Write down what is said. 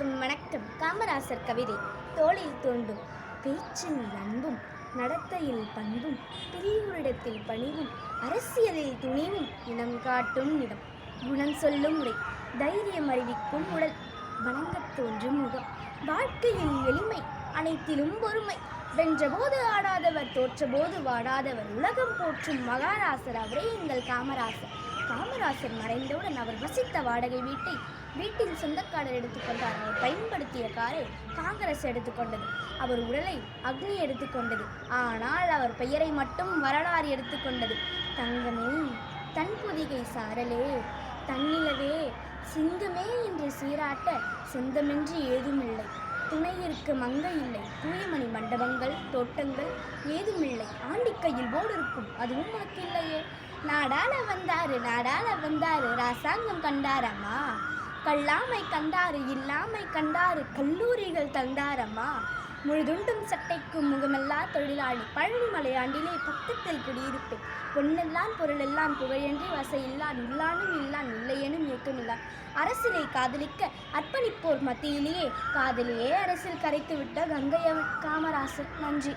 அனைவருக்கும் வணக்கம். காமராசர் கவிதை. தோளில் தோண்டும் பேச்சில் அன்பும், நடத்தையில் பண்பும், பெரியோரிடத்தில் பணிவும், அரசியலில் துணிவும், இனம் காட்டும் இடம், குணம் சொல்லும் உரை, தைரியம் அறிவிக்கும் உடல், வணங்கத் தோன்றும் முகம், வாழ்க்கையில் எளிமை, அனைத்திலும் பொறுமை, வென்றபோது ஆடாதவர், தோற்றபோது வாடாதவர், உலகம் போற்றும் மகாராசர் அவரே எங்கள் காமராசர். காமராசர் மறைந்தவுடன் அவர் வசித்த வாடகை வீட்டில் சொந்தக்காரர் எடுத்துக்கொண்டார். அவர் பயன்படுத்திய காரை காங்கிரஸ் எடுத்துக்கொண்டது. அவர் உடலை அக்னி எடுத்துக்கொண்டது. ஆனால் அவர் பெயரை மட்டும் வரலாறு எடுத்துக்கொண்டது. தங்கமே, தன் பொதிகை சாரலே, தன்னிலவே, சிங்கமே என்று சீராட்ட சொந்தமென்று ஏதுமில்லை, துணையிற்கு மங்கை இல்லை, தூயமணி மண்டபங்கள் தோட்டங்கள் ஏதுமில்லை, ஆண்டிக்கையில் போர்டு இருக்கும், அதுவும் உனக்கு இல்லையே. நாடாள வந்தாரு ராசாங்கம் கண்டாரம்மா, கல்லாமை கண்டாரு இல்லாமை கண்டாரு கல்லூரிகள் தந்தாரம்மா, முழுதுண்டும் சட்டைக்கும் முகமெல்லா தொழிலாளி, பழனி மலையாண்டிலே பக்கத்தில் குடியிருப்பேன், பொன்னெல்லாம் பொருளெல்லாம் புகழென்றி வசையில்லான், இல்லானும் இல்லான் இல்லையெனும் இயக்கமில்லான், அரசினை காதலிக்க அர்ப்பணிப்போர் மத்தியிலேயே காதலியே அரசில் கரைத்து விட்ட கங்கையவன் காமராசர். நன்றி.